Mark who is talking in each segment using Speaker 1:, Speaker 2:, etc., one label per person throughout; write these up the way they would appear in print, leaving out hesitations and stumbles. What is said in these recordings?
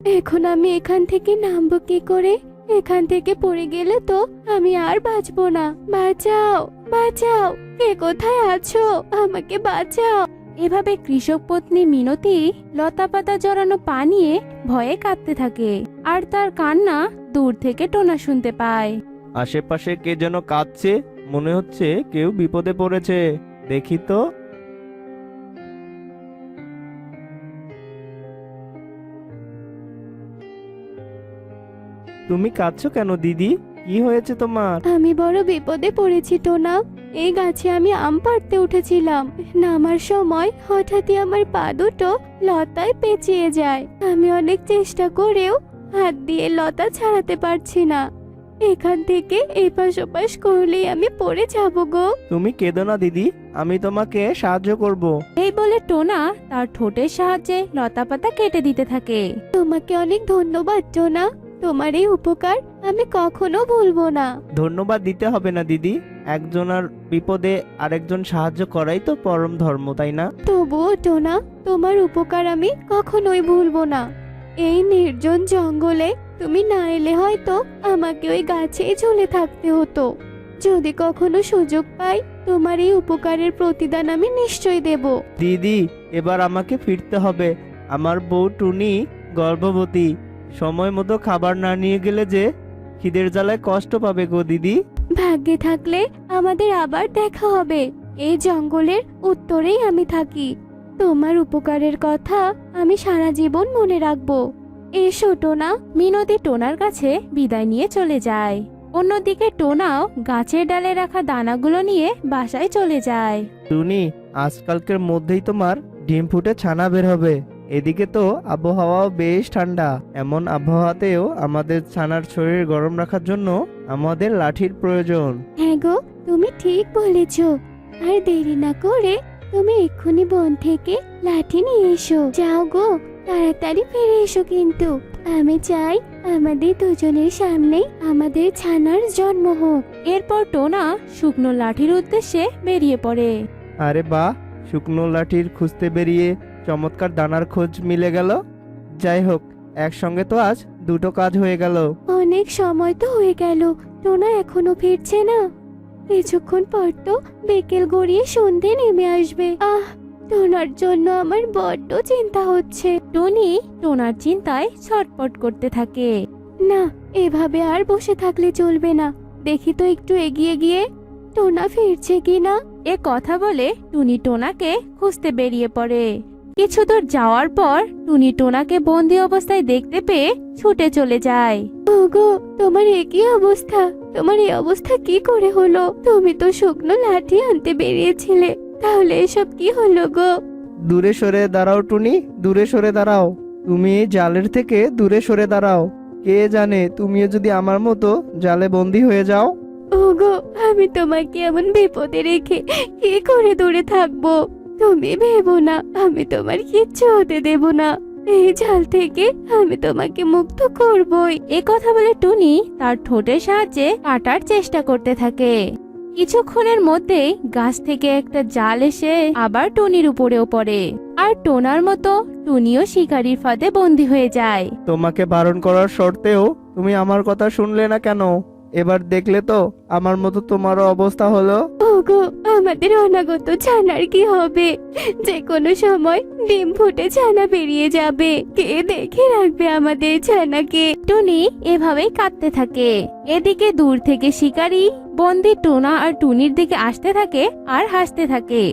Speaker 1: এখন আমি এখান থেকে নামবো কি করে? এখান থেকে পড়ে গেলে তো আমি আর বাঁচবো না। বাঁচাও, বাঁচাও, কে কোথায় আছো? আমাকে বাঁচাও।
Speaker 2: এভাবে কৃষক পত্নী মিনতি লতা পাতা জড়ানো পা নিয়ে ভয়ে কাঁদতে থাকে, আর তার কান্না দূর থেকে টোনা শুনতে পায়।
Speaker 3: আশেপাশে কে যেন কাঁদছে, মনে হচ্ছে কেউ বিপদে পড়েছে। দেখি তো। তুমি কাঁদছো কেন দিদি? কি হয়েছে তোমার?
Speaker 1: আমি বড় বিপদে পড়েছি টোনা। এই গাছে আমি আম পাড়তে উঠেছিলাম। নামার সময় হঠাৎই আমার পা দুটো লতায় পেঁচিয়ে যায়। আমি অনেক চেষ্টা করেও হাত দিয়ে লতা ছাড়াতে পারছি না। এখান থেকে এপাশ ওপাশ করলেই আমি পড়ে যাব গো।
Speaker 3: তুমি কেঁদো না দিদি, আমি তোমাকে সাহায্য করব।
Speaker 2: এই বলে টোনা তার ঠোঁটের সাহায্যে লতা পাতা কেটে দিতে থাকে।
Speaker 1: তোমাকে অনেক ধন্যবাদ টোনা। তোমার এই উপকার আমি কখনো ভুলবো না।
Speaker 3: ধন্যবাদ দিতে হবে না দিদি, একজনের বিপদে আরেকজন সাহায্য করাই তো পরম ধর্ম, তাই না?
Speaker 1: তবুও টোনা, তোমার উপকার আমি কখনোই ভুলবো না। এই নির্জন জঙ্গলে তুমি না এলে হয়তো আমাকে ওই গাছেই ঝুলে থাকতে হতো। যদি কখনো সুযোগ পাই, তোমার এই উপকারের প্রতিদান আমি নিশ্চয়ই দেব।
Speaker 3: দিদি, এবার আমাকে ফিরতে হবে। আমার বউ টুনি গর্ভবতী। সময় মতো খাবার না নিয়ে গেলে যে খিদের জ্বালায় কষ্ট পাবে গো দিদি।
Speaker 1: ভাগ্যে থাকলে আমাদের আবার দেখা হবে। এই জঙ্গলের উত্তরেই আমি থাকি। তোমার উপকারের কথা আমি সারা জীবন মনে রাখবো। এসো টোনা।
Speaker 2: মিনতি টোনার কাছে বিদায় নিয়ে চলে যায়। অন্যদিকে টোনাও গাছের ডালে রাখা দানাগুলো নিয়ে বাসায় চলে যায়।
Speaker 3: টুনি, আজকালকের মধ্যেই তোমার ডিম ফুটে ছানা বের হবে। এদিকে তো আবহাওয়াও বেশ ঠান্ডা। এমন আবহাওয়াতেও আমাদের ছানার শরীর গরম রাখার জন্য আমাদের লাঠির প্রয়োজন।
Speaker 1: হ্যাঁ গো, তুমি ঠিক বলেছ। আর দেরি না করে তুমি এক্ষুনি বন থেকে লাঠি নিয়ে এসো। যাও গো, তাড়াতাড়ি ফিরে এসো কিন্তু। আমি চাই আমাদের দুজনের সামনেই আমাদের ছানার জন্ম হোক।
Speaker 2: এরপর টোনা শুকনো লাঠির উদ্দেশ্যে বেরিয়ে পড়ে।
Speaker 3: আরে বাহ, শুকনো লাঠির খুঁজতে বেরিয়ে চমৎকার দানার খোঁজ মিলে গেল। যাই হোক, একসঙ্গে তো আজ দুটো কাজ হয়ে গেল।
Speaker 1: অনেক সময় তো হয়ে গেল, টোনা এখনো ফিরছে না। কিছুক্ষণ পর তো বিকেল গড়িয়ে সন্ধে নেমে আসবে। টোনার জন্য আমার বড্ড চিন্তা হচ্ছে।
Speaker 2: টনি টোনার চিন্তায় ছটপট করতে থাকে।
Speaker 1: না, এভাবে আর বসে থাকলে চলবে না। দেখি তো একটু এগিয়ে গিয়ে টোনা ফিরছে কিনা।
Speaker 2: এ কথা বলে টুনি টোনাকে খুঁজতে বেরিয়ে পড়ে। কিছু দূর যাওয়ার পর টুনি টোনাকে বন্দি অবস্থায় দেখতে পেয়ে ছুটে চলে যায়।
Speaker 1: ওগো, তোমার একই অবস্থা। তোমার এই অবস্থা কি করে হলো? তুমি তো শুকনো লাঠি আনতে বেরিয়েছিলে, তাহলে এসব কি হলো গো?
Speaker 3: দূরে সরে দাঁড়াও টুনি, দূরে সরে দাঁড়াও। তুমি এই জালের থেকে দূরে সরে দাঁড়াও। কে জানে তুমিও যদি আমার মতো জালে বন্দি হয়ে যাও।
Speaker 1: ওগো, আমি তোমাকে এমন বিপদে রেখে কি করে দূরে থাকবো? তুমি ভেবো না, আমি তোমার কিচ্ছু হতে দেব না। এই জাল থেকে আমি তোমাকে মুক্ত করবই।
Speaker 2: এ কথা বলে টুনি তার ঠোঁটের সাহায্যে কাটার চেষ্টা করতে থাকে। কিছুক্ষণের মধ্যেই গাছ থেকে একটা জাল এসে আবার টুনির উপরেও পড়ে, আর টোনার মতো টুনিও শিকারীর ফাঁদে বন্দী হয়ে যায়।
Speaker 3: তোমাকে বারণ করার শর্তেও তুমি আমার কথা শুনলে না কেন? এবার দেখলে তো আমার মতো তোমারও অবস্থা হলো।
Speaker 1: ওগো, আমাদের অনাগত ছানার কি হবে? যে কোনো সময় ডিম ফুটে ছানা বেরিয়ে যাবে। কে দেখে রাখবে আমাদের ছানাকে?
Speaker 2: টুনি এভাবেই কাঁদতে থাকে। এদিকে দূর থেকে শিকারী বন্দি টোনা আর টুনির দিকে আসতে থাকে আর হাসতে থাকে।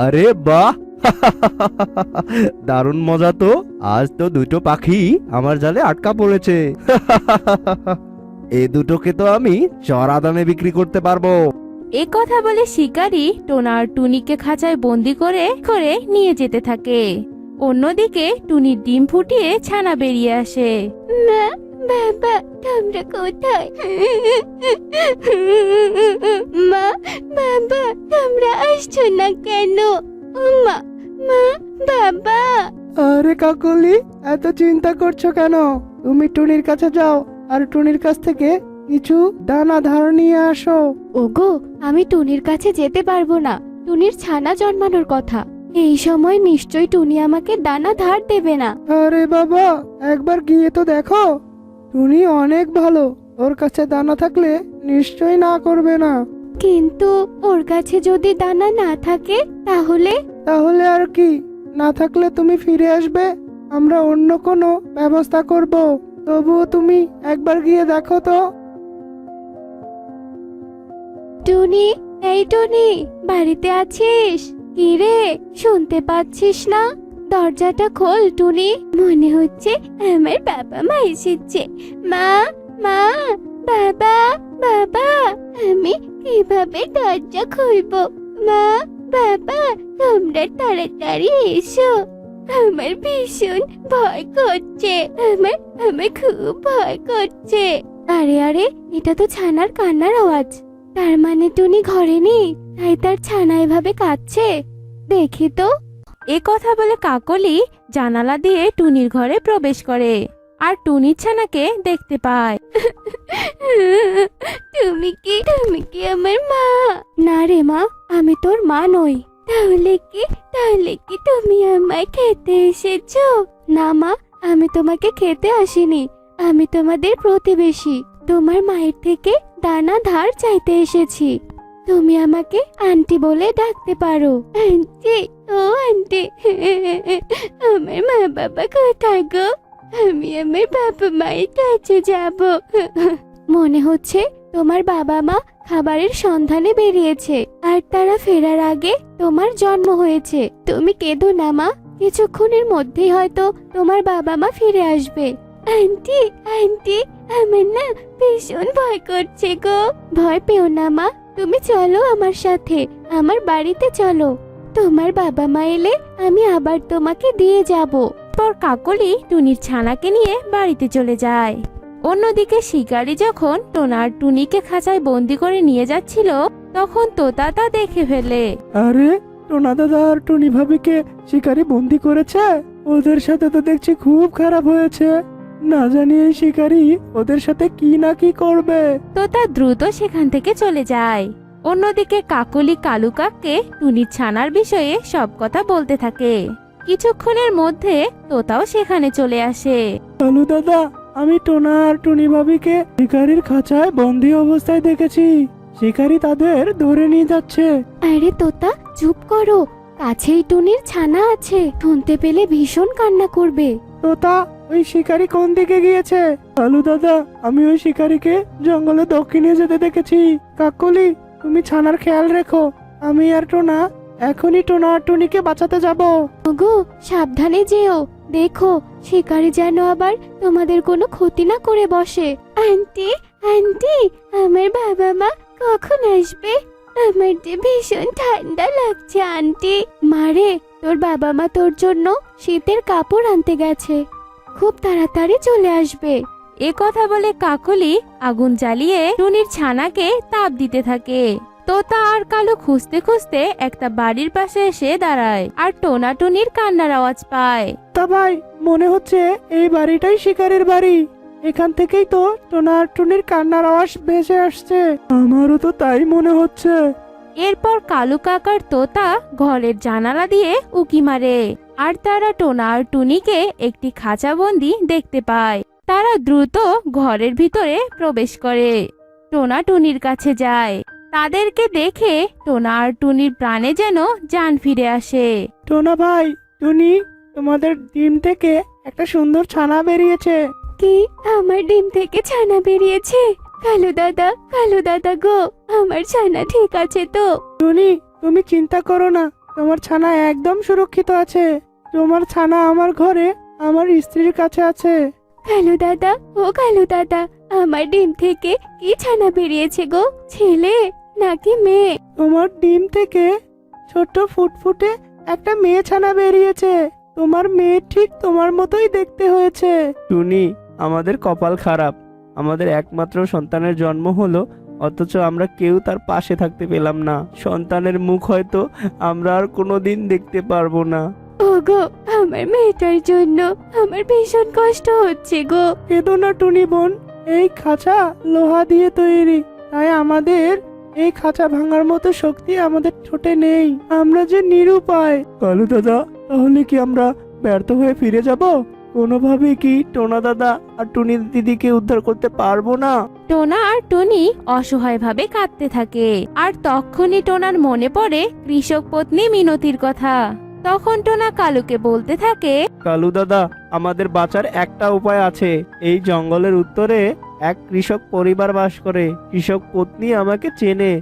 Speaker 3: আরে বাহ, দারুণ মজা তো। আজ তো দুটো পাখি আমার জালে আটকা পড়েছে। এই দুটোকে তো আমি চড়া দামে বিক্রি করতে পারবো।
Speaker 2: এ কথা বলে শিকারী টোনা আর টুনিকে খাঁচায় বন্দি করে করে নিয়ে যেতে থাকে। অন্যদিকে টুনির ডিম ফুটিয়ে ছানা বেরিয়ে আসে।
Speaker 1: মা, বাবা, তোমরা কোথায়? মা, বাবা, তোমরা আসছো না কেন? মা, মা, বাবা।
Speaker 3: আরে কাকলি, এত চিন্তা করছো কেন? তুমি টুনির কাছে যাও আর টুনির কাছ থেকে কিছু দানা ধার নিয়ে আসো।
Speaker 1: ওগো, আমি টুনির কাছে যেতে পারবো না। টুনির ছানা জন্মানোর কথা। এই সময় নিশ্চয়ই টুনি আমাকে দানা ধার দেবে না।
Speaker 3: আরে বাবা, একবার গিয়ে তো দেখো, টুনি অনেক ভালো, ওর কাছে দানা থাকলে নিশ্চয়ই না করবে না।
Speaker 1: কিন্তু ওর কাছে যদি দানা না থাকে তাহলে?
Speaker 3: তাহলে আর কি, না থাকলে তুমি ফিরে আসবে, আমরা অন্য কোনো ব্যবস্থা করব। তবুও তুমি একবার গিয়ে দেখো তো।
Speaker 1: টুনি, এই টুনি, বাড়িতে আছিস? কি রে, শুনতে পাচ্ছিস না? দরজাটা খোল টুনি, মনে হচ্ছে আমার বাবা মা এসেছে। মা, মা, বাবা, বাবা, আমি কিভাবে দরজা খুলবো? মা, বাবা, তোমরা তাড়াতাড়ি এসো, আমার ভীষণ ভয় করছে, আমার খুব ভয় করছে। আরে আরে, এটা তো ছানার কান্নার আওয়াজ। তার মানে টুনি ঘরে নেই, তাই তার ছানা এভাবে কাঁদছে। দেখি তো।
Speaker 2: এ কথা বলে কাকলি জানালা দিয়ে টুনির ঘরে প্রবেশ করে আর টুনির ছানাকে দেখতে পায়।
Speaker 1: তুমি কি আমার মা? না রে মা, আমি তোর মা নই। তাহলে কি তুমি আমায় খেতে এসেছো? না মা, আমি তোমাকে খেতে আসিনি, আমি তোমাদের প্রতিবেশী, তোমার মায়ের থেকে দানা ধার চাইতে এসেছি। তুমি আমাকে আন্টি বলে ডাকতে পারো। আন্টি, ও আন্টি, আমার মা বাবা কোথায় গো? আমি আমার বাবা মায়ের কাছে যাব। মনে হচ্ছে তোমার বাবা মা খাবারের সন্ধানে বেরিয়েছে, আর তারা ফেরার আগে তোমার জন্ম হয়েছে। তুমি কেঁদো না মা, কিছুক্ষণের মধ্যেই হয়তো তোমার বাবা মা ফিরে আসবে। আন্টি, আন্টি, আমার না ভীষণ ভয় করছে গো। ভয় পেও না মা, তুমি চলো আমার সাথে, আমার বাড়িতে চলো। তোমার বাবা মা এলে আমি আবার তোমাকে দিয়ে যাব।
Speaker 2: পর কাকলি টুনির ছানাকে নিয়ে বাড়িতে চলে যায়। অন্যদিকে শিকারী যখন টোনা আর টুনিকে খাঁচায় বন্দি করে নিয়ে যাচ্ছিল, তখন তোতা তা দেখে ফেলে।
Speaker 3: আরে, টোনা দাদা আর টুনি ভাবিকে শিকারি বন্দি করেছে। ওদের সাথে তো দেখছি খুব খারাপ হয়েছে। না জানি এই শিকারি ওদের সাথে কি না কি করবে।
Speaker 2: তোতা দ্রুত সেখান থেকে চলে যায়। অন্যদিকে কাকলি কালু কাককে টুনির ছানার বিষয়ে সব কথা বলতে থাকে। কিছুক্ষণের মধ্যে তোতাও সেখানে চলে আসে।
Speaker 3: কালু দাদা, আমি টোনা আর টুনি ভাবিকে শিকারির খাঁচায় বন্দি অবস্থায় দেখেছি। শিকারি তাদের ধরে নিয়ে যাচ্ছে।
Speaker 1: আরে তোতা, চুপ করো, কাছেই টুনির ছানা আছে, শুনতে পেলে ভীষণ কান্না করবে।
Speaker 3: তোতা, ওই শিকারি কোন দিকে গিয়েছে? কালু দাদা, আমি ওই শিকারিকে জঙ্গলে দক্ষিণে যেতে দেখেছি। কাকলি, তুমি ছানার খেয়াল রেখো, আমি আর টোনা এখনই টোনা আর টুনিকে বাঁচাতে যাব।
Speaker 1: ওগো, সাবধানে যেও, দেখো শিকারি যেন আবার তোমাদের কোনো ক্ষতি না করে বসে। আন্টি, আন্টি, আমার বাবা মা কখন আসবে? আমার যে ভীষণ ঠান্ডা লাগছে আন্টি। মারে, তোর বাবা মা তোর জন্য শীতের কাপড় আনতে গেছে, খুব তাড়াতাড়ি চলে আসবে।
Speaker 2: এ কথা বলে কাকলি আগুন জ্বালিয়ে টুনির ছানাকে তাপ দিতে থাকে। তোতা আর কালু খুঁজতে খুঁজতে একটা বাড়ির পাশে এসে দাঁড়ায় আর টোনা টুনির কান্নার আওয়াজ পায়।
Speaker 3: তা ভাই, মনে হচ্ছে এই বাড়িটাই শিকারের বাড়ি। এখান থেকেই তো টোনা আর টুনির কান্নার আওয়াজ ভেসে আসছে। আমারও তো তাই মনে হচ্ছে।
Speaker 2: এরপর কালু কাকার তোতা ঘরের জানালা দিয়ে উকি মারে আর তারা টোনা আর টুনিকে একটি খাঁচাবন্দি দেখতে পায়। তারা দ্রুত ঘরের ভিতরে প্রবেশ করে টোনা টুনির কাছে যায়। তাদেরকে দেখে টোনা আর টুনির প্রাণে যেন জান ফিরে আসে।
Speaker 3: টোনা ভাই, টুনি, তোমাদের ডিম থেকে একটা সুন্দর ছানা বেরিয়েছে।
Speaker 1: কি, আমার ডিম থেকে ছানা বেরিয়েছে? কালু দাদা গো, আমার ছানা ঠিক আছে তো?
Speaker 3: টুনি, তুমি চিন্তা করো না, তোমার ছানা একদম সুরক্ষিত আছে। তোমার ছানা আমার ঘরে আমার স্ত্রীর কাছে আছে।
Speaker 1: কালু দাদা, ও কালু দাদা, আমার ডিম থেকে কি ছানা বেরিয়েছে গো? ছেলে নাকি মেয়ে?
Speaker 3: তোমার ডিম থেকে ছোট্ট ফুটফুটে একটা মেয়ে ছানা বেরিয়েছে। তোমার মেয়ে ঠিক তোমার মতোই দেখতে হয়েছে। টুনি, আমাদের কপাল খারাপ, আমাদের একমাত্র সন্তানের জন্ম হলো, অথচ আমরা কেউ তার পাশে থাকতে পেলাম না। সন্তানের মুখ হয়তো আমরা আর কোনোদিন দেখতে পারবো না।
Speaker 1: ওগো, আমার মেয়েটার জন্য আমার ভীষণ কষ্ট হচ্ছে গো।
Speaker 3: কেঁদো না টুনি বোন, এই খাঁচা লোহা দিয়ে তৈরি, তাই আমাদের এই খাঁচা ভাঙার মতো শক্তি আমাদের ঠোঁটে নেই। আমরা যে নিরুপায়। কালু দাদা, তাহলে কি আমরা ব্যর্থ হয়ে ফিরে যাব? কোনোভাবে কি টোনা দাদা আর টুনি দিদিকে উদ্ধার করতে পারবো না?
Speaker 2: টোনা আর টুনি অসহায়ভাবে কাঁদতে থাকে। আর তখনই টোনার মনে পড়ে কৃষক পত্নী মিনতির কথা। তখন টোনা কালুকে বলতে থাকে,
Speaker 3: কালু দাদা, আমাদের বাঁচার একটা উপায় আছে। এই জঙ্গলের উত্তরে এক কৃষক পরিবার বাস করে। কৃষক পত্নী আমাকে চেনে।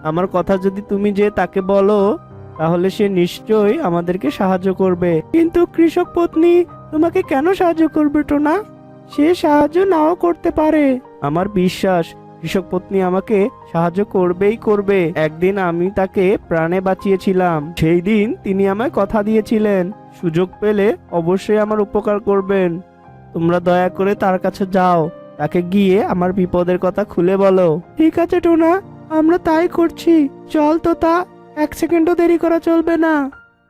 Speaker 3: আমার কথা যদি তুমি যে তাকে বলো, তাহলে সে নিশ্চয়ই আমাদেরকে সাহায্য করবে। কিন্তু কৃষক পত্নী তোমাকে কেন সাহায্য করবে টোনা? সে সাহায্য নাও করতে পারে। আমার বিশ্বাস কৃষক পত্নী আমাকে সাহায্য করবেই করবে। একদিন আমি তাকে প্রাণে বাঁচিয়েছিলাম। সেই দিন তিনি আমায় কথা দিয়েছিলেন, সুযোগ পেলে অবশ্যই আমার উপকার করবেন। তোমরা দয়া করে তার কাছে যাও, তাকে গিয়ে আমার বিপদের কথা খুলে বলো। ঠিক আছে টোনা, আমরা তাই করছি। চল তো, তা এক সেকেন্ডও দেরি করা চলবে না।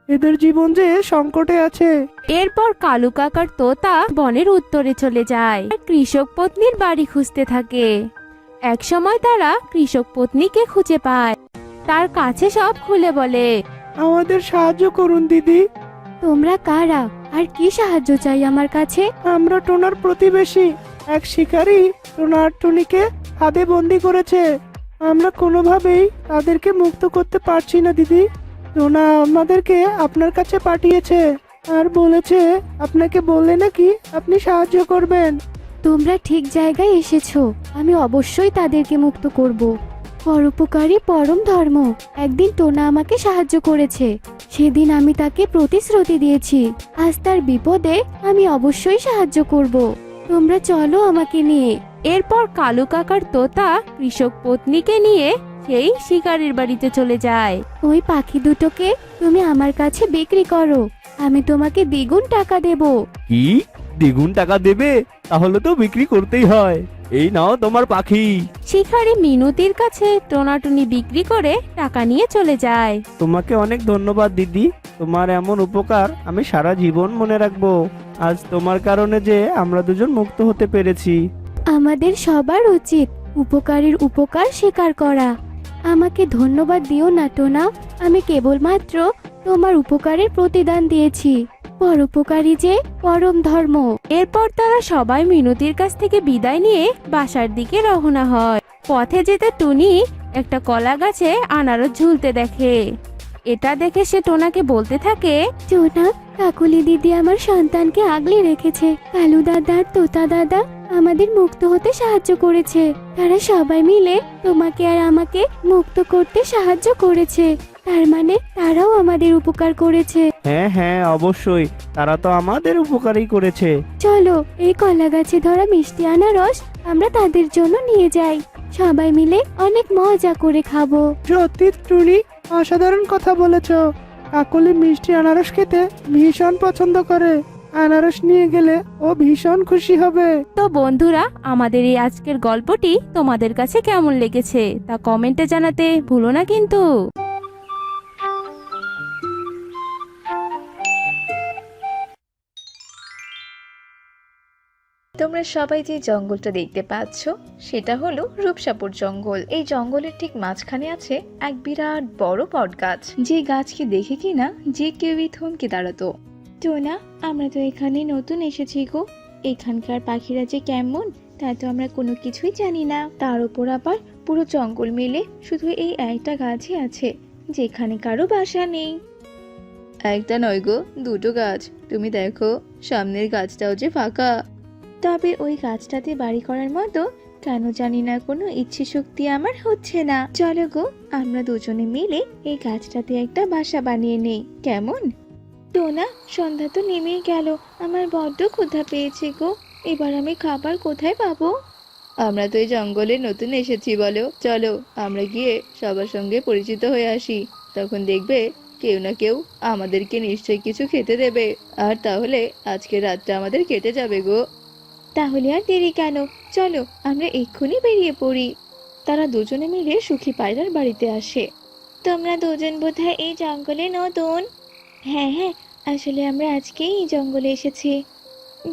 Speaker 3: এদের জীবন যে সংকটে আছে।
Speaker 2: এরপর কালু কাকার তোতা বনের উত্তরে চলে যায় আর কৃষক পত্নীর বাড়ি খুঁজতে থাকে। একসময় তারা কৃষক পত্নীকে খুঁজে পায়। তার কাছে সব খুলে বলে।
Speaker 3: আমাদের সাহায্য করুন দিদি।
Speaker 1: তোমরা কারা আর কি সাহায্য চাই আমার কাছে?
Speaker 3: আমরা টোনার প্রতিবেশী। এক শিকারী টোনা আর টুনিকে হাতে বন্দি করেছে। আমরা কোনোভাবেই তাদেরকে মুক্ত করতে পারছি না দিদি। টোনা আমাদেরকে আপনার কাছে পাঠিয়েছে আর বলেছে আপনাকে বললে নাকি আপনি সাহায্য করবেন।
Speaker 1: তোমরা ঠিক জায়গায় এসেছো। আমি অবশ্যই তাদেরকে মুক্ত করব। পরোপকারী পরম ধর্ম। একদিন টোনা আমাকে সাহায্য করেছে, সেদিন আমি তাকে প্রতিশ্রুতি দিয়েছি আজ তার বিপদে আমি অবশ্যই সাহায্য করব। তোমরা চলো আমাকে নিয়ে।
Speaker 2: এরপর কালু কাকার তোতা কৃষক পত্নীকে নিয়ে সেই শিকারীর বাড়িতে চলে যায়।
Speaker 1: ওই পাখি দুটোকে তুমি আমার কাছে বিক্রি করো, আমি তোমাকে দ্বিগুণ টাকা দেব।
Speaker 3: কি? দ্বিগুণ টাকা দেবে? তাহলে তো বিক্রি করতেই হয়। এই নাও তোমার পাখি।
Speaker 2: শিকারী মিনতির কাছে টোনাটুনি বিক্রি করে টাকা নিয়ে চলে যায়।
Speaker 3: তোমাকে অনেক ধন্যবাদ দিদি। তোমার এমন উপকার আমি সারা জীবন মনে রাখবো। আজ তোমার কারণে যে আমরা দুজন মুক্ত হতে পেরেছি।
Speaker 1: আমাদের সবার উচিত উপকারীর উপকার স্বীকার করা। আমাকে ধন্যবাদ দিও না টোনা, আমি কেবলমাত্র তোমার উপকারের প্রতিদান দিয়েছি। পরোপকারী যে পরম ধর্ম।
Speaker 2: এরপর তারা সবাই মিনতির কাছ থেকে বিদায় নিয়ে বাসার দিকে রওনা হয়। পথে যেতে টুনি একটা কলা গাছে আনারস ঝুলতে দেখে। এটা দেখে সে টোনাকে বলতে থাকে,
Speaker 1: টোনা, কাকুলি দিদি আমার সন্তানকে আগলে রেখেছে। কালু দাদা আর তোতা দাদা আমাদের মুক্ত হতে সাহায্য করেছে। তারা সবাই মিলে তোমাকে আর আমাকে মুক্ত করতে সাহায্য করেছে। তার মানে তারাও আমাদের উপকার করেছে।
Speaker 3: হ্যাঁ হ্যাঁ, অবশ্যই তারা তো আমাদের উপকারই করেছে।
Speaker 1: চলো এই কলা গাছে ধরা মিষ্টি আনারস আমরা তাদের জন্য নিয়ে যাই। সবাই মিলে অনেক মজা করে খাবো।
Speaker 3: সত্যি টুনি, অসাধারণ কথা বলেছো। কাকলি মিষ্টি আনারস খেতে ভীষণ পছন্দ করে। আনারস নিয়ে গেলে ও ভীষণ খুশি হবে।
Speaker 2: তো বন্ধুরা, আমাদের এই আজকের গল্পটি তোমাদের কাছে কেমন লেগেছে তা কমেন্টে জানাতে ভুলো না কিন্তু।
Speaker 4: তোমরা সবাই যে জঙ্গলটা দেখতে পাচ্ছ সেটা হলো রূপসাপুর জঙ্গল। এই জঙ্গলের ঠিক মাঝখানে আছে এক বিরাট বড় বট গাছ, যে গাছকে দেখে কিনা যে কেউই থমকে দাঁড়াতো। টোনা, আমরা তো এখানে নতুন এসেছি গো। এখানকার পাখিরা যে কেমন তা তো আমরা কোনো কিছুই জানি না। তার উপর আবার পুরো জঙ্গল মিলে শুধু এই একটা গাছই আছে যেখানে কারো বাসা নেই। একটা নয় গো, দুটো গাছ। তুমি দেখো সামনের গাছটাও যে ফাঁকা। তবে ওই গাছটাতে বাড়ি করার মতো কেন জানি না কোনো ইচ্ছে শক্তি আমার হচ্ছে না। চলো গো, আমরা দুজনে মিলে এই গাছটাতে একটা বাসা বানিয়ে নেই, কেমন? টোনা, সন্ধ্যা তো নেমেই গেল, আমার বড্ড ক্ষুধা পেয়েছে গো। এবার আমি খাবার কোথায় পাবো? আমরা তো এই জঙ্গলে নতুন এসেছি বলো, চলো আমরা গিয়ে সবার সঙ্গে পরিচিত হয়ে আসি। তখন দেখবে কেউ না কেউ আমাদেরকে নিশ্চয়ই কিছু খেতে দেবে, আর তাহলে আজকের রাতটা আমাদের কেটে যাবে গো। তাহলে আর দেরি কেন, চলো আমরা এক্ষুনি বেরিয়ে পড়ি। তারা দুজনে মিলে সুখী পায়রার বাড়িতে আসে। তোমরা দুজন বোধহয় এই জঙ্গলে নতুন? হ্যাঁ হ্যাঁ, আসলে আমরা আজকেই এই জঙ্গলে এসেছি।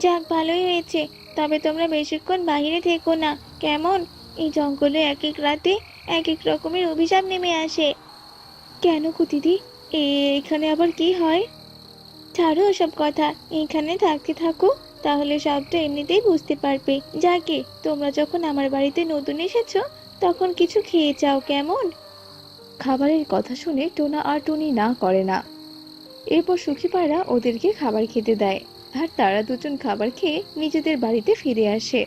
Speaker 4: যাক, ভালোই হয়েছে। তবে তোমরা বেশিক্ষণ বাইরে থেকো না, কেমন? এই জঙ্গলে এক এক রাতে
Speaker 1: এক এক রকমের অভিশাপ নেমে আসে। কেন গো দিদি, এখানে আবার কি হয়? ছাড়ো ওসব কথা, এখানে থাকতে থাকো, তাহলে সবটা এমনিতেই বুঝতে পারবে। যাকে, তোমরা যখন আমার বাড়িতে নতুন এসেছো তখন কিছু খেয়ে যাও কেমন?
Speaker 4: খাবারের কথা শুনে টোনা আর টুনি না করে না। এরপর সুখী পায়রা ওদেরকে খাবার খেতে দেয়, আর তারা দুজন খাবার খেয়ে নিজেদের বাড়িতে ফিরে আসে।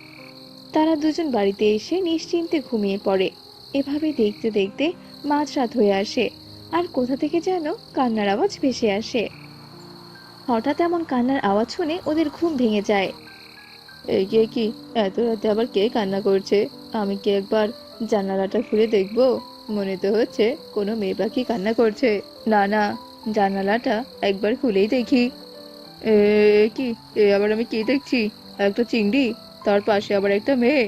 Speaker 4: তারা দুজন বাড়িতে এসে নিশ্চিন্তে ঘুমিয়ে পড়ে। এভাবে দেখতে দেখতে মাঝরাত হয়ে আসে, আর কোথা থেকে যেন কান্নার আওয়াজ ভেসে আসে। হঠাৎ এমন কান্নার আওয়াজ শুনে ওদের ঘুম ভেঙে যায়। এই কে, কি এত রাতে আবার কে কান্না করছে? আমি কি একবার জানালাটা খুলে দেখবো? মনে তো হচ্ছে কোনো মেয়ে পাখি কান্না করছে। না না, জানালাটা একবার খুলেই দেখি। এ কি, আবার আমি কি দেখছি? একটা চিংড়ি, তার পাশে আবার একটা মেয়ে।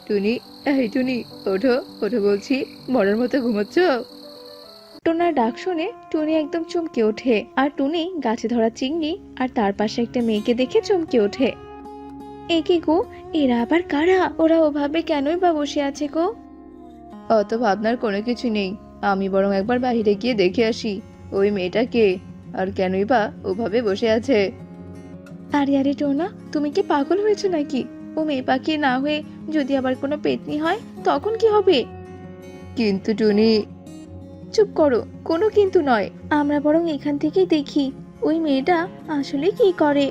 Speaker 4: টুনি, এই টুনি, ওঠো ওঠো বলছি, মরার মতো ঘুমাচ্ছ? টোনার ডাক শুনে টুনি একদম চমকে ওঠে, আর টুনি গাছে ধরা চিংড়ি আর তার পাশে একটা মেয়েকে দেখে চমকে ওঠে।
Speaker 1: এ কি গো, এরা আবার কারা? ওরা ওভাবে কেনই বা বসে আছে গো?
Speaker 4: অত ভাবনার কোনো কিছু নেই, আমি বরং একবার বাইরে গিয়ে দেখে আসি ওই মেয়েটা কে, আর কেনই বা ওভাবে বসে আছে।
Speaker 1: আরে আরে টোনা, তুমি কি পাগল হয়েছো নাকি? ও মেয়ে পাখি না হয়ে যদি আবার কোনো পেতনি হয় তখন কি হবে?
Speaker 4: কিন্তু টুনি,
Speaker 1: চুপ করো, কোনো কিন্তু নয়। আমরা বরং এখান থেকেই দেখি ওই মেয়েটা আসলে কি করে।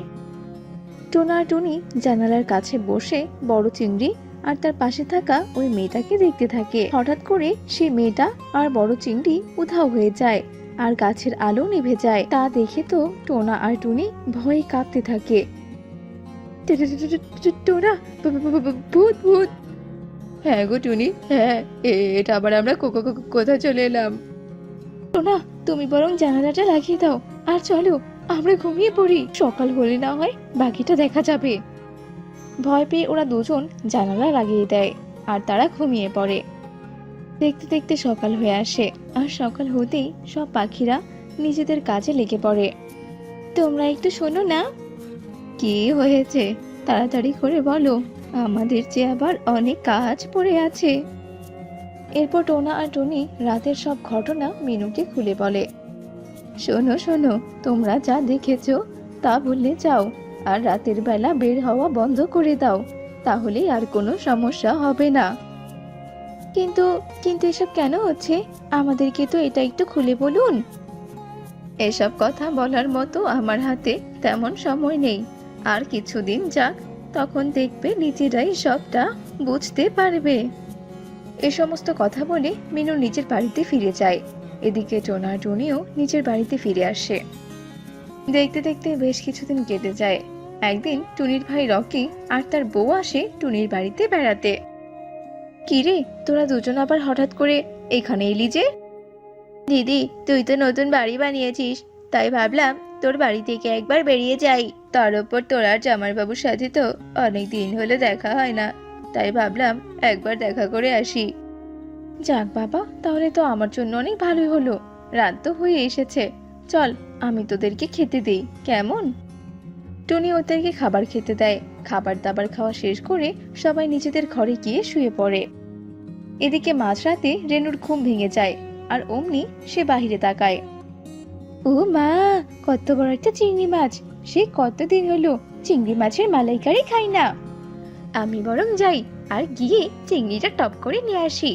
Speaker 4: টোনা আর টুনি জানালার কাছে বসে বড় চিংড়ি আর তার পাশে থাকা ওই মেয়েটাকে দেখতে থাকে। হঠাৎ করে সে মেয়েটা আর বড় চিংড়ি উধাও হয়ে যায়, আর গাছের আলো নিভে যায়। তা দেখে তো টোনা আর টুনি ভয়ে কাঁপতে থাকে। টোনা, ভূত ভূত! হ্যাঁ গো টুনি, হ্যাঁ, এটা আবার আমরা কোথায় চলে এলাম?
Speaker 1: টোনা, তুমি বরং জানালাটা লাগিয়ে দাও, আর চলো আমরা ঘুমিয়ে পড়ি। সকাল হলে না হয় বাকিটা দেখা যাবে।
Speaker 4: ভয় পেয়ে ওরা দুজন জানালা লাগিয়ে দেয়, আর তারা ঘুমিয়ে পড়ে। দেখতে দেখতে সকাল হয়ে আসে, আর সকাল হতেই সব পাখিরা নিজেদের কাজে লেগে পড়ে।
Speaker 1: তোমরা একটু শোনো না।
Speaker 4: কি হয়েছে তাড়াতাড়ি করে বলো, আমাদের যে আবার অনেক কাজ পড়ে আছে। এরপর টোনা আর টুনি রাতের সব ঘটনা মিনুকে খুলে বলে। শোনো শোনো, তোমরা যা দেখেছো তা বললে যাও, আর রাতের বেলা বের হওয়া বন্ধ করে দাও, তাহলেই আর কোনো সমস্যা হবে না।
Speaker 1: কিন্তু কিন্তু এসব কেন হচ্ছে? আমাদেরকে তো এটা একটু খুলে বলুন।
Speaker 4: এসব কথা বলার মতো আমার হাতে তেমন সময় নেই, আর কিছুদিন যাক, তখন দেখবে নিজেরাই সবটা বুঝতে পারবে। এ সমস্ত কথা বলে মিনু নিজের বাড়িতে ফিরে যায়। এদিকে টোনা টুনিও নিজের বাড়িতে ফিরে আসে। দেখতে দেখতে বেশ কিছুদিন কেটে যায়। একদিন টুনির ভাই রকি আর তার বউ আসে টুনির বাড়িতে বেড়াতে। কিরে, তোরা দুজন আবার হঠাৎ করে এখানে এলি যে?
Speaker 1: দিদি, তুই তো নতুন বাড়ি বানিয়েছিস, তাই ভাবলাম তোর বাড়ি থেকে একবার বেরিয়ে যাই।
Speaker 4: তার উপর তোর আর জামাইবাবুর সাথে তো অনেক দিন হলে দেখা হয় না, তাই ভাবলাম একবার দেখা করে আসি। যাক বাবা, তাহলে তো আমার জন্য অনেক ভালোই হলো। রাত তো হয়ে এসেছে, চল আমি তোদেরকে খেতে দেই, কেমন? টুনি ওদেরকে খাবার খেতে দেয়। খাবার দাবার খাওয়া শেষ করে সবাই নিজেদের ঘরে গিয়ে শুয়ে পড়ে। এদিকে মাঝরাতে রেনুর ঘুম ভেঙে যায়, আর অমনি সে বাহিরে তাকায়।
Speaker 1: ও মা, কত বড় একটা চিংড়ি মাছ! সে কতদিন হলো চিংড়ি মাছের মালাইকারি খাই না।
Speaker 4: আমি বরং যাই আর গিয়ে চিংড়িটা টপ করে নিয়ে আসি।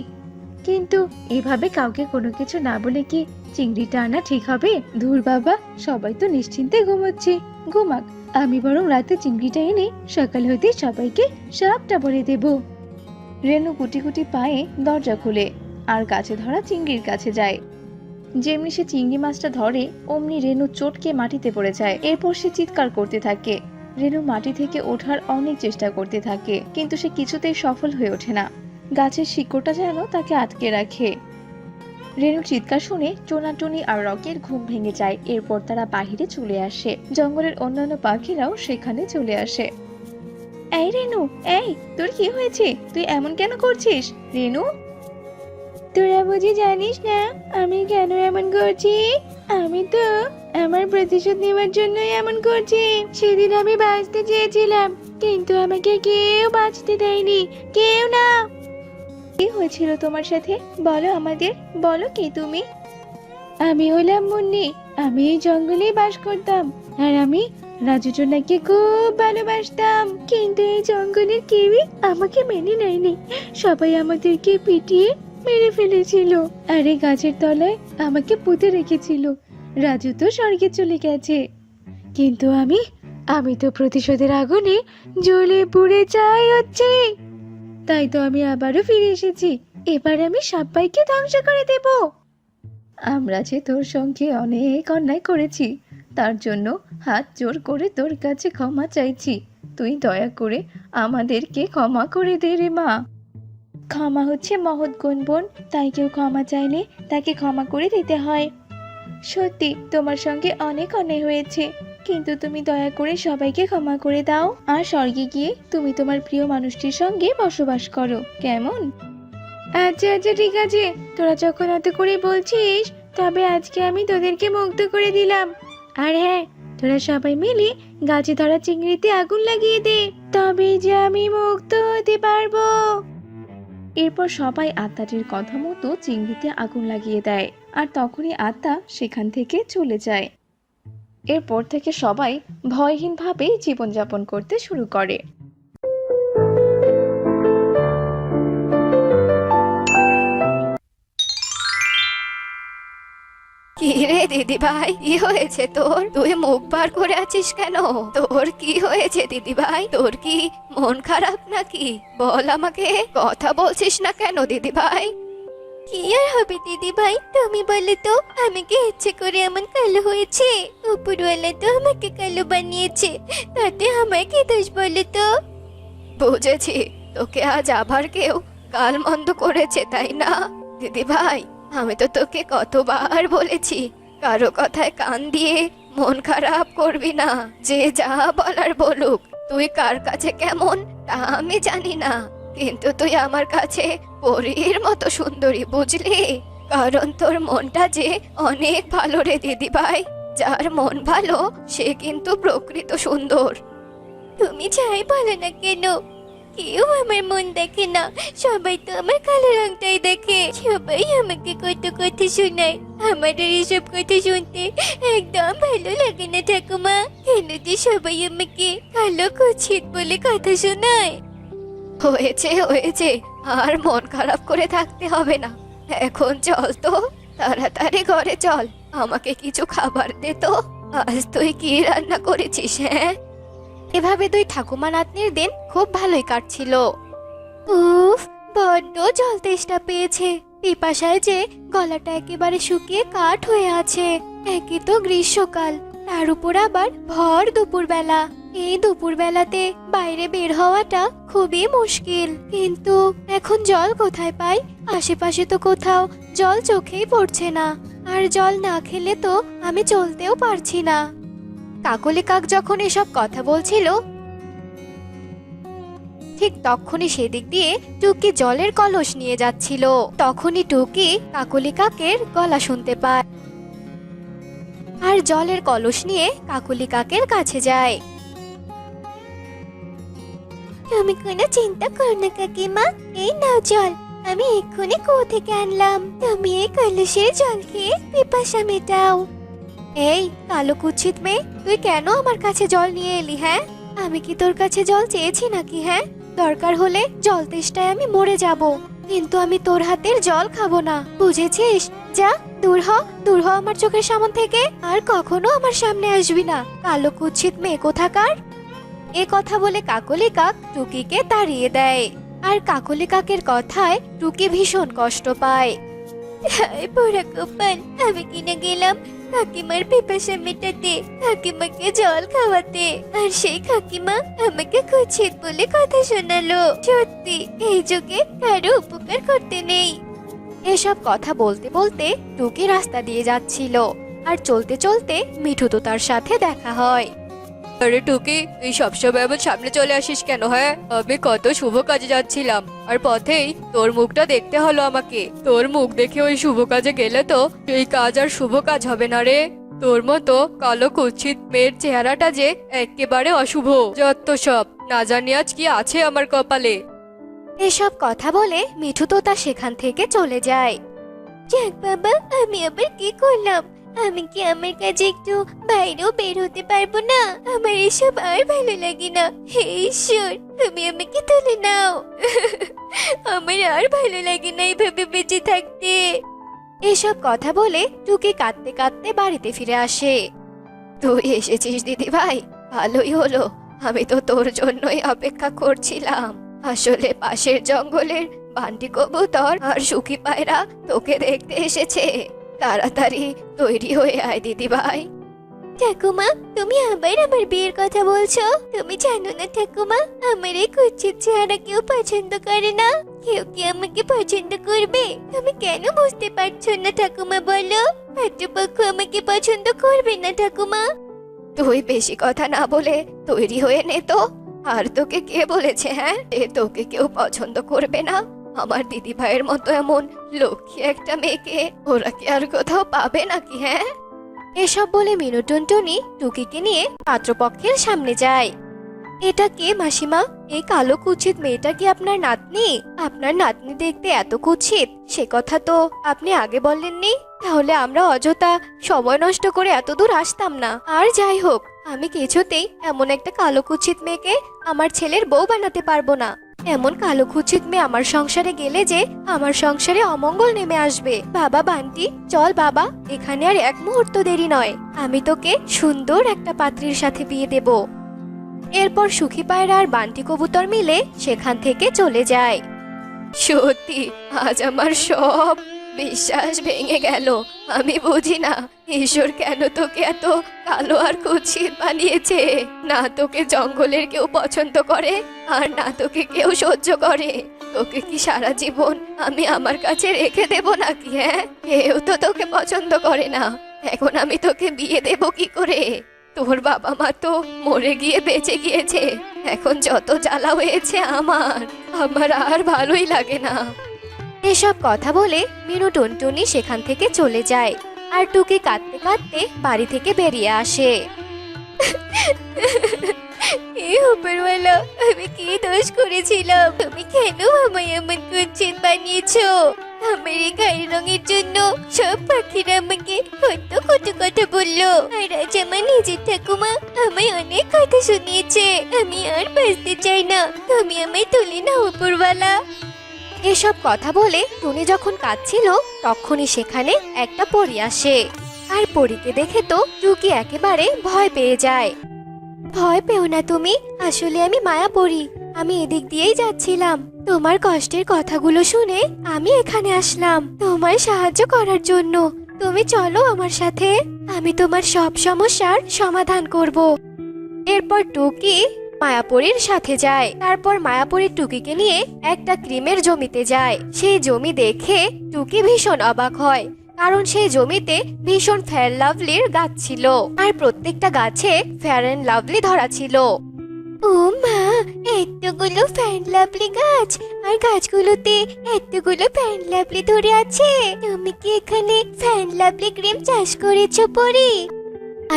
Speaker 4: কিন্তু এভাবে কাউকে কোনো কিছু না বলে কি চিংড়িটা আনা ঠিক হবে? ধুর বাবা, সবাই তো নিশ্চিন্তে ঘুমোচ্ছে, ঘুমাক। আমি বরং রাতে চিংড়িটা এনে সকাল হতে সবাইকে সবটা বলে দেব। রেনু গুটি গুটি পায়ে দরজা খুলে আর গাছে ধরা চিংড়ির কাছে যায়। যেমনি সে চিংড়ি মাছটা ধরে অমনি রেনু চটকে মাটিতে পড়ে যায়। এরপর সে চিৎকার করতে থাকে। রেনু মাটি থেকে ওঠার অনেক চেষ্টা করতে থাকে, কিন্তু সে কিছুতেই সফল হয়ে ওঠে না। গাছের শিকড়টা যেন তাকে আটকে রাখে। রেনুর চিৎকার শুনে টোনাটুনি আর রকির ঘুম ভেঙে যায়। এরপর তারা বাহিরে চলে আসে। জঙ্গলের অন্যান্য পাখিরাও সেখানে চলে আসে।
Speaker 1: এই রেনু, এই তোর কি হয়েছে? তুই এমন কেন করছিস?
Speaker 4: রেনু,
Speaker 1: তোরা বুঝি জানিস না আমি কেন এমন করছি? আমি তো আমার প্রতিশোধ নেওয়ার জন্যই এমন করছি। সেদিন আমি বাঁচতে চেয়েছিলাম, কিন্তু আমাকে কেউ বাঁচতে দেয়নি, কেউ না।
Speaker 4: কি হয়েছিল তোমার সাথে? বলো আমাদের, বলো কে তুমি? আমি হলাম মুন্নি। আমি এই জঙ্গলেই বাস করতাম। আর আমি রাজু টোনাকে খুব ভালোবাসতাম, কিন্তু এই জঙ্গলের কেউই আমাকে মেনে নেয়নি। সবাই আমাদেরকে পিটিয়ে মেরে ফেলেছিল, আর এই গাছের তলায় আমাকে পুঁতে রেখেছিল। রাজু তো স্বর্গে চলে গেছে, কিন্তু আমি তো প্রতিশোধের আগুনে জ্বলে পুড়ে ছাই হচ্ছি। তাই তো আমি আবারও ফিরে এসেছি। এবার আমি সবাইকে ধ্বংস করে দেব। আমরা যে তোর সঙ্গে অনেক অন্যায় করেছি, তার জন্য হাত জোর করে তোর কাছে ক্ষমা চাইছি। তুই দয়া করে আমাদেরকে ক্ষমা করে দে রে মা। ক্ষমা হচ্ছে মহৎ গুণ বোন, তাই কেউ ক্ষমা চাইলে তাকে ক্ষমা করে দিতে হয়। সত্যি তোমার সঙ্গে অনেক অন্যায় হয়েছে, কিন্তু তুমি দয়া করে সবাইকে ক্ষমা করে দাও, আর স্বর্গে গিয়ে তুমি তোমার প্রিয় মানুষটির সঙ্গে বসবাস করো, কেমন? আচ্ছা আচ্ছা, ঠিক আছে। তোরা যখন এত করে বলছিস, তবে আজকে আমি তোদেরকে মুক্ত করে দিলাম। আর হ্যাঁ, তোরা সবাই মিলে গাছে ধরা চিংড়িতে আগুন লাগিয়ে দে, তবে যে আমি মুক্ত হতে পারবো। এরপর সবাই আত্মাটির কথা মতো চিংড়িতে আগুন লাগিয়ে দেয়, আর তখনই আত্মা সেখান থেকে চলে যায়। এরপর থেকে সবাই ভয়হীনভাবে জীবনযাপন করতে শুরু করে।
Speaker 1: কি রে দিদি ভাই, কি হয়েছে তোর? তুই মুখ বার করে আছিস কেন? তোর কি হয়েছে দিদি ভাই? তোর কি মন খারাপ নাকি? বল আমাকে, কথা বলছিস না কেন দিদি ভাই? কি আর হবে দিদি ভাই, তুমি বলে তো আমি কি ইচ্ছে করে এমন কালো হয়েছে? উপরওয়ালা তো আমাকে কালো বানিয়েছে, তাতে আমার কি দোষ বলে তো? বুঝেছি, তোকে আজ আবার কেউ গাল মন্দ করেছে, তাই না? দিদি ভাই, আমি তো তোকে কতবার বলেছি কারো কথায় কান দিয়ে মন খারাপ করবি না। যে যা বলার বলুক, তুই কার কাছে কেমন তা আমি জানি না, কিন্তু তুই আমার কাছে পরীর মতো সুন্দরী, বুঝলি? কারণ তোর মনটা যে অনেক ভালো রে দিদি ভাই। যার মন ভালো সে কিন্তু প্রকৃত সুন্দর। তুমি যাই বলো না কেন, কেউ আমার মন দেখে না, সবাই তো আমার কালো রংটাই দেখে। সবাই আমাকে কত কথা শোনায়, আমার আর এসব কথা শুনতে একদম ভালো লাগে না ঠাকুমা। কেন যে সবাই আমাকে কালো কুৎসিত বলে কথা শোনায়? হয়েছে হয়েছে, আর মন খারাপ করে থাকতে হবে না। এখন চল তো, তাড়াতাড়ি ঘরে চল। আমাকে কিছু খাবার দে তো। আজ তুই কি রান্না করেছিস? হ্যাঁ, এভাবে দুই ঠাকুমা নাতনির দিন খুব ভালোই কাটছিল। উফ, বড্ড জল তেষ্টা পেয়েছে। পিপাসায় যে গলাটা একেবারে শুকিয়ে কাঠ হয়ে আছে। একে তো গ্রীষ্মকাল, তার উপর আবার ভর দুপুরবেলা। এই দুপুরবেলাতে বাইরে বের হওয়াটা খুবই মুশকিল। কিন্তু এখন জল কোথায় পাই? আশেপাশে তো কোথাও জল চোখেই পড়ছে না, আর জল না খেলে তো আমি চলতেও পারছি না। কাকলি কাক যখন এসব কথা বলছিল, ঠিক তখনই সেদিক দিয়ে টুকি জলের কলস নিয়ে যাচ্ছিল। তখনই টুকি কাকলি কাকের গলা শুনতে পায়, আর জলের কলস নিয়ে কাকলি কাকের কাছে যায়। তুমি কোনো চিন্তা করো না কাকিমা, এই নাও জল, আমি এক্ষুনি কুয়ো থেকে আনলাম। তুমি এই কলসের জল খেয়ে পিপাসা মেটাও। এই কালো কুৎসিত মেয়ে, তুই কেন আমার কাছে জল নিয়ে এলি? হ্যাঁ, আমি কি তোর কাছে জল চেয়েছি নাকি? হ্যাঁ, দরকার হলে জল তেষ্টায় আমি মরে যাব, কিন্তু আমি তোর হাতের জল খাবো না, বুঝেছিস? যা, দূর হ, দূর হ আমার চোখের সামনে থেকে, আর কখনো আমার সামনে আসবি না, কালো কুৎসিত মেয়ে কোথাকার। এ কথা বলে কাকলি কাক টুকিকে তাড়িয়ে দেয়, আর কাকলি কাকের কথায় টুকি ভীষণ কষ্ট পায়। পোড়া কপাল, আমি কিনে গেলাম কাকিমার পিপাসা মেটাতে, কাকিমাকে জল খাওয়াতে, আর সেই কাকিমা আমাকে কুৎসিত বলে কথা শোনালো। সত্যি এই যুগে কারো উপকার করতে নেই। এসব কথা বলতে বলতে টুকি রাস্তা দিয়ে যাচ্ছিল, আর চলতে চলতে মিঠু তো তার সাথে দেখা হয়।
Speaker 5: আরে টুকি, তুই সবসময় আমার সামনে চলে আসিস কেন? হ্যাঁ, আমি কত শুভ কাজে যাচ্ছিলাম, আর পথেই তোর মুখটা দেখতে হলো আমাকে। তোর মুখ দেখে ওই শুভ কাজে গেলে তো সেই কাজ আর শুভ কাজ হবে না রে। তোর মতো কালো কুৎসিত মেয়ের চেহারাটা যে একেবারে অশুভ। যত সব, না জানি আজ কি আছে আমার কপালে।
Speaker 1: এসব কথা বলে মিঠু তোতা সেখান থেকে চলে যায়। যাক বাবা, আমি আবার কি করলাম? আমি কি আমার কাছে একটু বাইরেও বের হতে পারবো না? আমার এসব আর ভালো লাগে না। হে ঈশ্বর, তুমি আমাকে তুলে নাও। আমার আর ভালো লাগে না এইভাবে বেঁচে থাকতে। এসব কথা বলে টুকি কাঁদতে কাঁদতে বাড়িতে ফিরে আসে। তুই এসেছিস দিদি ভাই, ভালোই হলো। আমি তো তোর জন্যই অপেক্ষা করছিলাম। আসলে পাশের জঙ্গলের বান্টি কবুতর আর সুখী পায়রা তোকে দেখতে এসেছে। তাড়াতাড়ি তৈরি হয়ে আয় দিদি ভাই। ঠাকুমা, তুমি আবার আমার বিয়ের কথা বলছো? তুমি জানো না ঠাকুমা, আমার এই কুচ্ছিত চেহারা কেউ পছন্দ করে না। কেউ কি আমাকে পছন্দ করবে? তুমি কেন বুঝতে পারছো না ঠাকুমা, বলো? পাত্রপক্ষ আমাকে পছন্দ করবে না ঠাকুমা। তুই বেশি কথা না বলে তৈরি হয়ে নে তো। আর তোকে কে বলেছে হ্যাঁ তোকে কেউ পছন্দ করবে না? আমার দিদি ভাইয়ের মতো এমন লক্ষ্মী একটা মেয়েকে ওরা কি আর কোথাও পাবে নাকি? হ্যাঁ, এসব বলে মিনু টুনটুনি টুকিকে নিয়ে পাত্রপক্ষের সামনে যায়। এটা কে মাসিমা? এই কালো কুৎসিত মেয়েটা কি আপনার নাতনি? আপনার নাতনি দেখতে এত কুৎসিত, সে কথা তো আপনি আগে বললেননি। তাহলে আমরা অযথা সময় নষ্ট করে এত দূর আসতাম না। আর যাই হোক, আমি কিছুতেই এমন একটা কালো কুৎসিত মেয়েকে আমার ছেলের বউ বানাতে পারবো না। এমন কালো কুৎসিত মেয়ে আমার সংসারে গেলে যে আমার সংসারে অমঙ্গল নেমে আসবে। বাবা বান্টি, চল বাবা, এখানে আর এক মুহূর্ত দেরি নয়। আমি তোকে সুন্দর একটা পাত্রীর সাথে বিয়ে দেব। এরপর সুখী পায়রা আর বান্টি কবুতর মিলে সেখান থেকে চলে যায়। সত্যি আজ আমার সব বিশ্বাস ভেঙে গেল। আমি বুঝি না ঈশ্বর কেন তোকে এত কালো আর কুৎসিত বানিয়েছে। না তোকে জঙ্গলের কেউ পছন্দ করে, আর না তোকে কেউ সহ্য করে। তোকে কি সারা জীবন আমি আমার কাছে রেখে দেব নাকি? হ্যাঁ, কেউ তো তোকে পছন্দ করে না। এখন আমি তোকে বিয়ে দেব কি করে? তোর বাবা মা তো মরে গিয়ে বেঁচে গিয়েছে। এখন যত জ্বালা হয়েছে আমার আর ভালোই লাগে না। এসব কথা বলে মিনু টুনটুনি সেখান থেকে চলে যায়। আর টুকি কাঁদতে কাঁদতে বাড়ি থেকে বেরিয়ে আসে। উপরওয়ালা, আমি কি দোষ করেছিলাম? তুমি কেন আমায় এমন কুৎসিত বানিয়েছো? আমার এই গায়ের রঙের জন্য সব পাখিরা আমাকে কত কত কথা বললো। আর আজ আমার নিজের ঠাকুমা আমায় অনেক কথা শুনিয়েছে। আমি আর বাঁচতে চাই না, তুমি আমায় তুলে নাও উপরওয়ালা। এসব কথা বলে টুনি যখন কাঁদছিল তখনই সেখানে একটা পরী আসে। আর পরীকে দেখে তো টুকি একেবারে ভয় পেয়ে যায়। ভয় পেও না তুমি, আসলে আমি মায়া পড়ি। আমি এদিক দিয়েই যাচ্ছিলাম। তোমার কষ্টের কথাগুলো শুনে আমি এখানে আসলাম তোমায় সাহায্য করার জন্য। তুমি চলো আমার সাথে, আমি তোমার সব সমস্যার সমাধান করব। এরপর টুকি মায়াপুরীর সাথে যায়। তারপর মায়াপুরী টুকিকে নিয়ে একটা ক্রিমের জমিতে যায়। সেই জমি দেখে টুকি ভীষণ অবাক হয়, কারণ সেই জমিতে ভীষণ ফেয়ার লাভলির গাছ ছিল। আর প্রত্যেকটা গাছে ফেয়ার এন্ড লাভলি ধরা ছিল। ও মা, এতগুলো ফ্যান লাভলি গাছ, আর গাছগুলোতে এতগুলো ফ্যান লাভলি ধরে আছে। তুমি কি এখানে ফ্যান লাভলি ক্রিম চাষ করেছো পরি?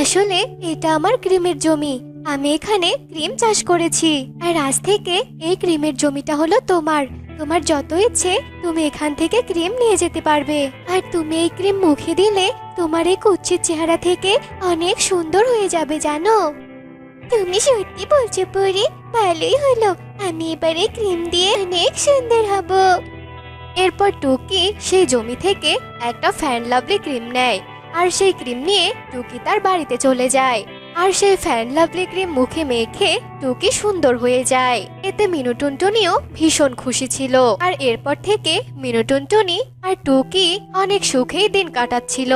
Speaker 1: আসলে এটা আমার ক্রিমের জমি। আমি এখানে ক্রিম চাষ করেছি। আর আজ থেকে এই ক্রিমের জমিটা হলো তোমার। তোমার যত ইচ্ছে তুমি এখান থেকে ক্রিম নিয়ে যেতে পারবে। আর তুমি এই ক্রিম মুখে দিলে তোমার এই কুৎসিত চেহারা থেকে অনেক সুন্দর হয়ে যাবে, জানো? তুমি সত্যি বলছো পরি? ভালোই হলো, আমি এবারে ক্রিম দিয়ে অনেক সুন্দর হব। এরপর টুকি সেই জমি থেকে একটা ফ্যান লাভলি ক্রিম নেয়। আর সেই ক্রিম নিয়ে টুকি তার বাড়িতে চলে যায়। আর সেই ফ্যান লাভলি ক্রিম মুখে মেখে টুকি সুন্দর হয়ে যায়। এতে মিনু টুনটুনিও ভীষণ খুশি ছিল। আর এরপর থেকে মিনু টুনটুনি আর টুকি অনেক সুখেই দিন কাটাচ্ছিল।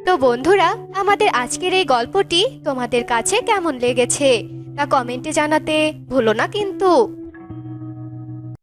Speaker 1: তো বন্ধুরা, আমাদের আজকের এই গল্পটি তোমাদের কাছে কেমন লেগেছে তা কমেন্টে জানাতে ভুলো না কিন্তু।